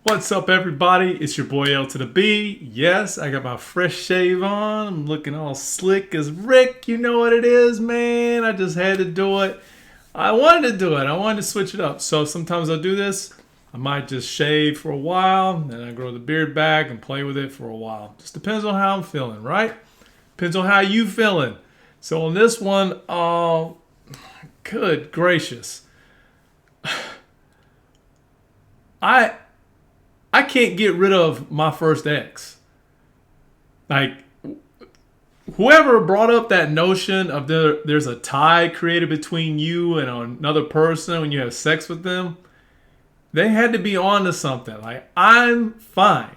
What's up, everybody? It's your boy L to the B. Yes, I got my fresh shave on. I'm looking all slick as Rick. You know what it is, man. I just had to do it. I wanted to do it. I wanted to switch it up. So sometimes I'll do this. I might just shave for a while, then I grow the beard back and play with it for a while. Just depends on how I'm feeling, right? Depends on how you feeling. So on this one, oh, good gracious. I can't get rid of my first ex. Like, whoever brought up that notion of there's a tie created between you and another person when you have sex with them, they had to be on to something. Like, I'm fine.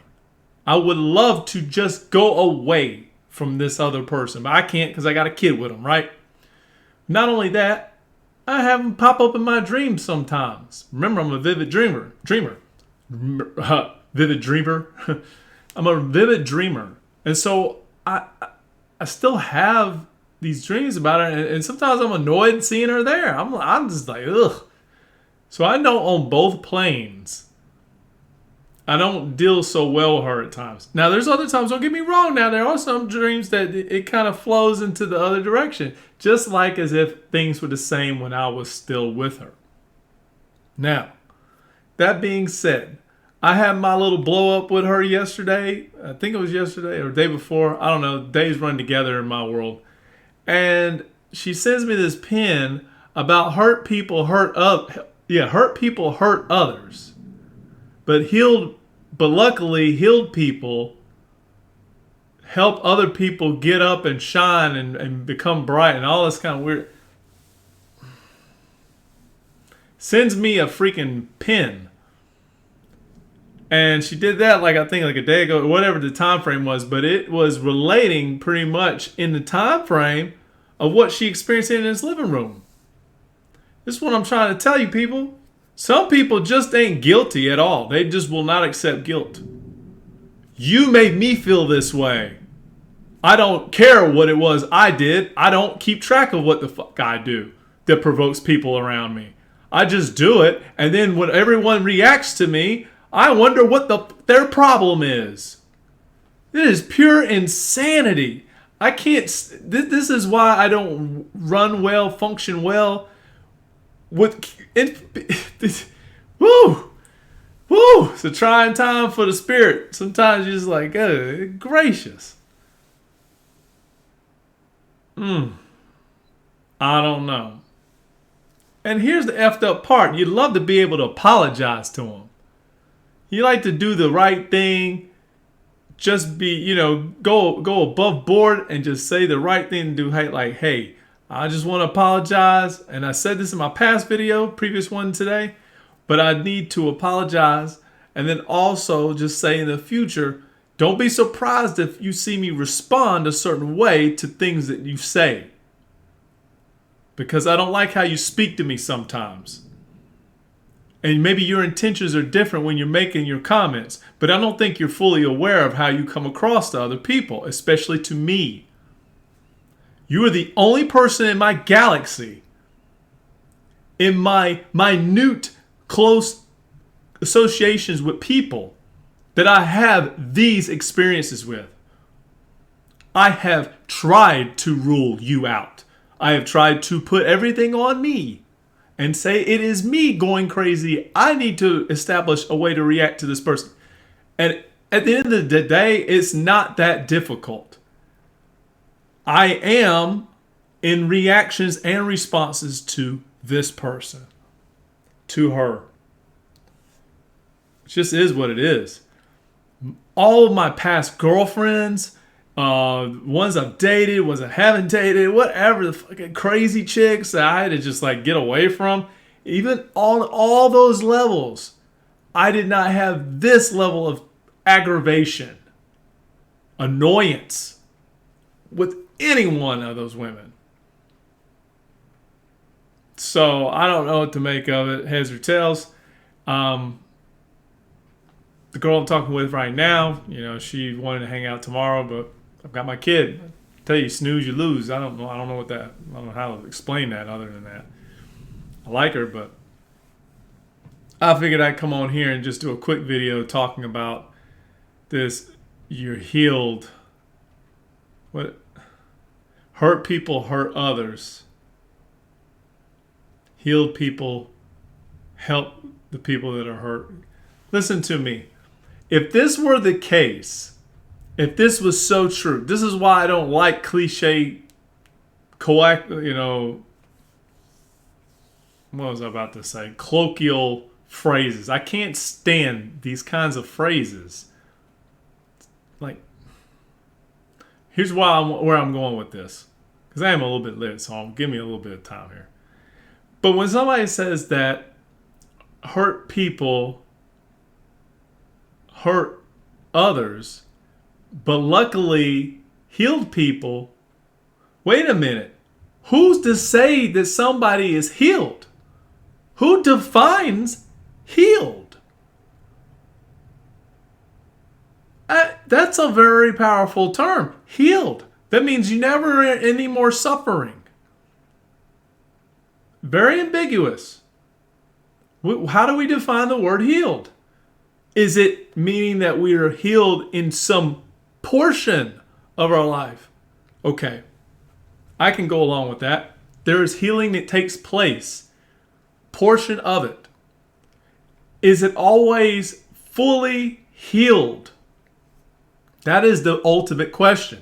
I would love to just go away from this other person, but I can't because I got a kid with them, right? Not only that, I have them pop up in my dreams sometimes. Remember, I'm a vivid dreamer. Vivid dreamer. I'm a vivid dreamer, and so I still have these dreams about her, and sometimes I'm annoyed seeing her there. I'm just like, ugh. So I know on both planes, I don't deal so well with her at times. Now, there's other times, don't get me wrong, now there are some dreams that it kind of flows into the other direction, just like as if things were the same when I was still with her. Now, that being said, I had my little blow up with her yesterday. I think it was yesterday or the day before. I don't know. Days run together in my world. And she sends me this pin about hurt people hurt others. But luckily healed people help other people get up and shine and become bright and all this kind of weird. Sends me a freaking pin. And she did that I think a day ago, or whatever the time frame was, but it was relating pretty much in the time frame of what she experienced in his living room. This is what I'm trying to tell you, people. Some people just ain't guilty at all. They just will not accept guilt. You made me feel this way. I don't care what it was I did. I don't keep track of what the fuck I do that provokes people around me. I just do it, and then when everyone reacts to me, I wonder what their problem is. This is pure insanity. I can't. This is why I don't run well, function well. Woo! It's a trying time for the spirit. Sometimes you're just like, oh, gracious. I don't know. And here's the effed up part. You'd love to be able to apologize to them. You like to do the right thing, just be, go above board and just say the right thing and do like, hey, I just want to apologize. And I said this in my past video, previous one today, but I need to apologize. And then also just say in the future, don't be surprised if you see me respond a certain way to things that you say. Because I don't like how you speak to me sometimes. And maybe your intentions are different when you're making your comments, but I don't think you're fully aware of how you come across to other people, especially to me. You are the only person in my galaxy, in my minute, close associations with people, that I have these experiences with. I have tried to rule you out. I have tried to put everything on me and say it is me going crazy. I need to establish a way to react to this person. And at the end of the day, it's not that difficult. I am in reactions and responses to this person, to her. It just is what it is. All of my past girlfriends, ones I've dated, ones I haven't dated, whatever, the fucking crazy chicks that I had to just get away from, even on all those levels, I did not have this level of aggravation, annoyance with any one of those women. So I don't know what to make of it, heads or tails. The girl I'm talking with right now, she wanted to hang out tomorrow, but I've got my kid. I tell you, snooze, you lose. I don't know how to explain that other than that. I like her, but I figured I'd come on here and just do a quick video talking about this. You're healed. What? Hurt people hurt others. Healed people help the people that are hurt. Listen to me. If this were the case, if this was so true, this is why I don't like cliche, what was I about to say? Colloquial phrases. I can't stand these kinds of phrases. Like, here's where I'm going with this. Because I am a little bit lit, so give me a little bit of time here. But when somebody says that hurt people hurt others, but luckily healed people, wait a minute. Who's to say that somebody is healed? Who defines healed? That's a very powerful term. Healed. That means you never any more suffering. Very ambiguous. How do we define the word healed? Is it meaning that we are healed in some portion of our life? Okay. I can go along with that. There is healing that takes place. Portion of it. Is it always fully healed? That is the ultimate question.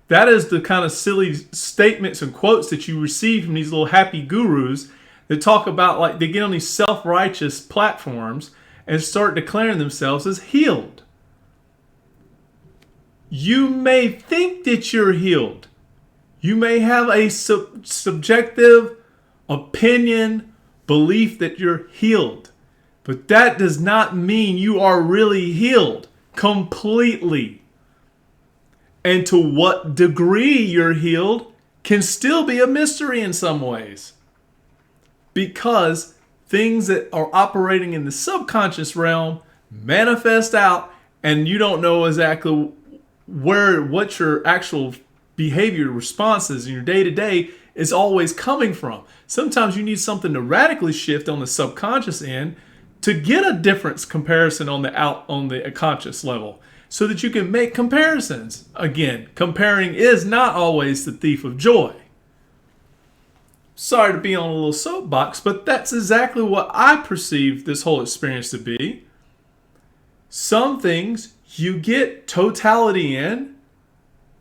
That is the kind of silly statements and quotes that you receive from these little happy gurus that talk about, like, they get on these self-righteous platforms and start declaring themselves as healed. You may think that you're healed. You may have a subjective opinion, belief that you're healed. But that does not mean you are really healed completely. And to what degree you're healed can still be a mystery in some ways. Because things that are operating in the subconscious realm manifest out, and you don't know exactly what your actual behavior responses in your day-to-day is always coming from. Sometimes you need something to radically shift on the subconscious end to get a difference comparison on the conscious level, so that you can make comparisons. Again, comparing is not always the thief of joy. Sorry to be on a little soapbox, but that's exactly what I perceive this whole experience to be. Some things you get totality in,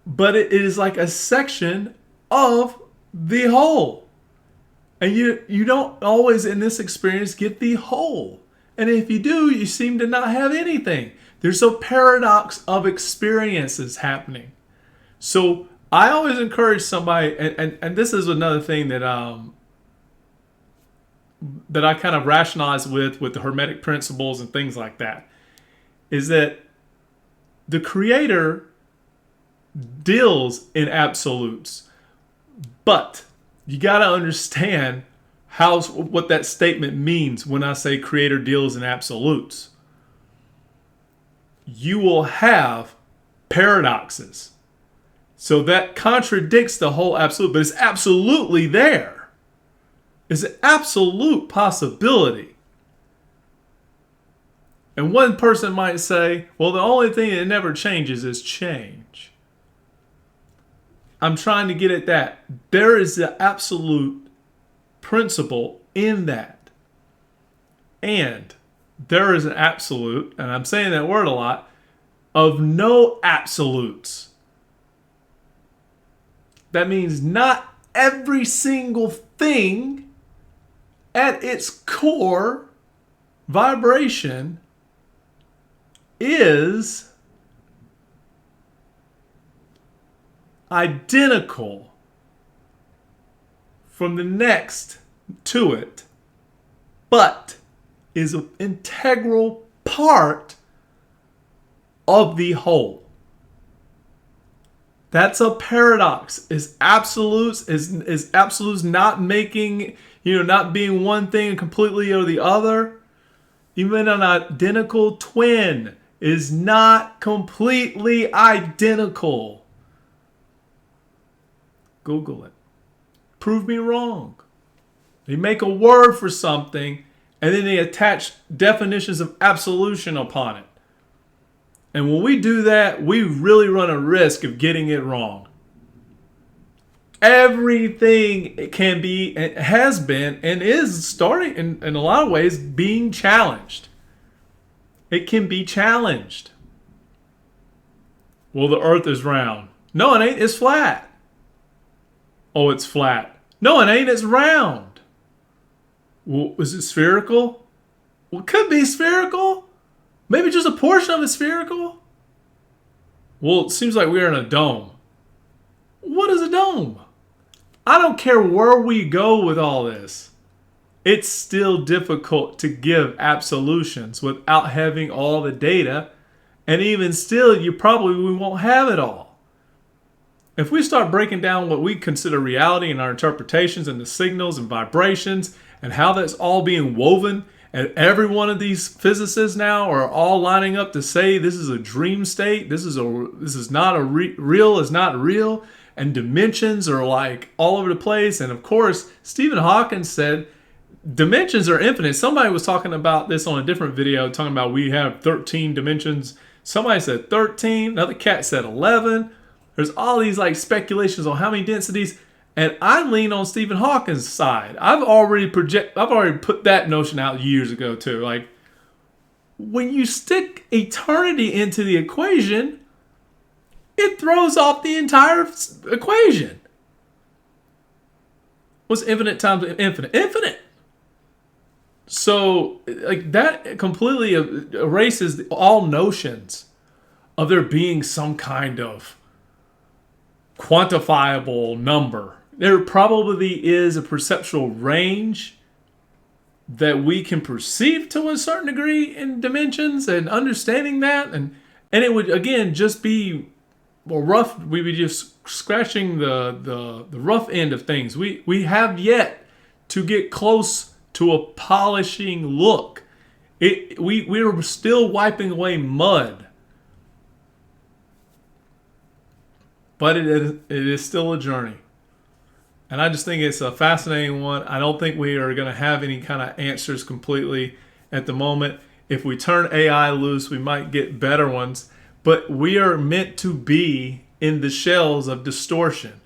but it is like a section of the whole. And you don't always in this experience get the whole. And if you do, you seem to not have anything. There's a paradox of experiences happening. So I always encourage somebody, and this is another thing that I kind of rationalize with the Hermetic principles and things like that, is that the Creator deals in absolutes. But you got to understand what that statement means when I say Creator deals in absolutes. You will have paradoxes. So that contradicts the whole absolute, but it's absolutely there. It's an absolute possibility. And one person might say, well, the only thing that never changes is change. I'm trying to get at that. There is the absolute principle in that. And there is an absolute, and I'm saying that word a lot, of no absolutes. That means not every single thing at its core vibration is identical from the next to it, but is an integral part of the whole. That's a paradox. Is absolutes not making, not being one thing completely or the other. Even an identical twin is not completely identical. Google it. Prove me wrong. They make a word for something, and then they attach definitions of absolution upon it. And when we do that, we really run a risk of getting it wrong. Everything can be, has been, and is starting in a lot of ways being challenged. It can be challenged. Well, the earth is round. No, it ain't. It's flat. Oh, it's flat. No, it ain't. It's round. Well, is it spherical? Well, it could be spherical. Maybe just a portion of it spherical. Well, it seems like we're in a dome. What is a dome? I don't care where we go with all this. It's still difficult to give absolutions without having all the data. And even still, we won't have it all. If we start breaking down what we consider reality and our interpretations and the signals and vibrations and how that's all being woven, and every one of these physicists now are all lining up to say this is a dream state, this is not real is not real, and dimensions are like all over the place. And of course, Stephen Hawking said dimensions are infinite. Somebody was talking about this on a different video, talking about we have 13 dimensions. Somebody said 13, another cat said 11. There's all these like speculations on how many densities, and I lean on Stephen Hawking's side. I've already put that notion out years ago too. Like, when you stick eternity into the equation, it throws off the entire equation. What's infinite times infinite? Infinite. So, like, that completely erases all notions of there being some kind of quantifiable number. There probably is a perceptual range that we can perceive to a certain degree in dimensions, and understanding that, and it would again just be more rough. We'd be just scratching the rough end of things. We have yet to get close to a polishing look. We're still wiping away mud. But it is still a journey. And I just think it's a fascinating one. I don't think we are going to have any kind of answers completely at the moment. If we turn AI loose, we might get better ones. But we are meant to be in the shells of distortion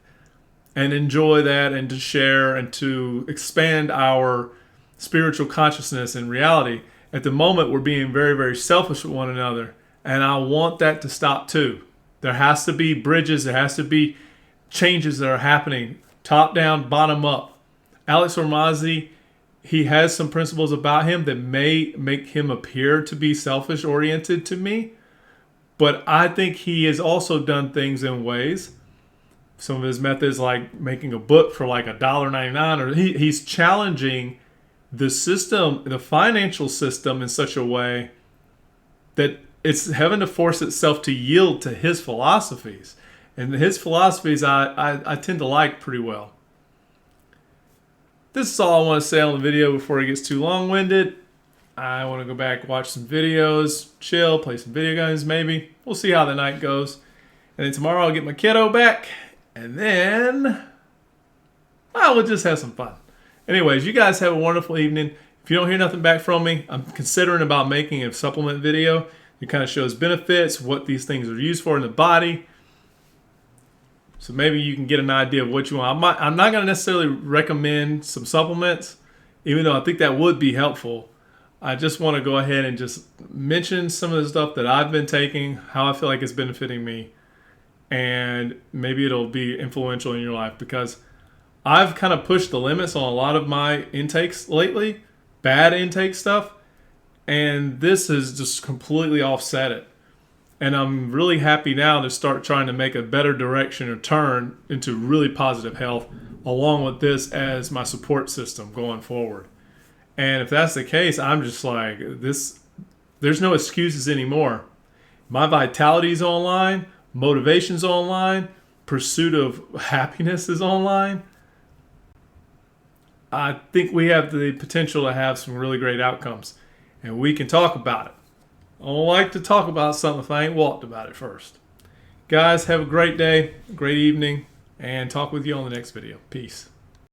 and enjoy that, and to share and to expand our spiritual consciousness and reality. At the moment, we're being very, very selfish with one another. And I want that to stop too. There has to be bridges. There has to be changes that are happening, top down, bottom up. Alex Hormozzi, he has some principles about him that may make him appear to be selfish oriented to me. But I think he has also done things in ways. Some of his methods, like making a book for like $1.99, or he's challenging the system, the financial system, in such a way that it's having to force itself to yield to his philosophies. And his philosophies I tend to like pretty well. This is all I want to say on the video before it gets too long-winded. I want to go back, watch some videos, chill, play some video games maybe. We'll see how the night goes. And then tomorrow I'll get my kiddo back. And then we'll just have some fun. Anyways, you guys have a wonderful evening. If you don't hear nothing back from me, I'm considering about making a supplement video. It kind of shows benefits, what these things are used for in the body. So maybe you can get an idea of what you want. I'm not going to necessarily recommend some supplements, even though I think that would be helpful. I just want to go ahead and just mention some of the stuff that I've been taking, how I feel like it's benefiting me, and maybe it'll be influential in your life, because I've kind of pushed the limits on a lot of my intakes lately, bad intake stuff. And this has just completely offset it. And I'm really happy now to start trying to make a better direction or turn into really positive health, along with this as my support system going forward. And if that's the case, I'm just like, there's no excuses anymore. My vitality's online, motivation's online, pursuit of happiness is online. I think we have the potential to have some really great outcomes. And we can talk about it. I don't like to talk about something if I ain't walked about it first. Guys, have a great day, great evening, and talk with you on the next video. Peace.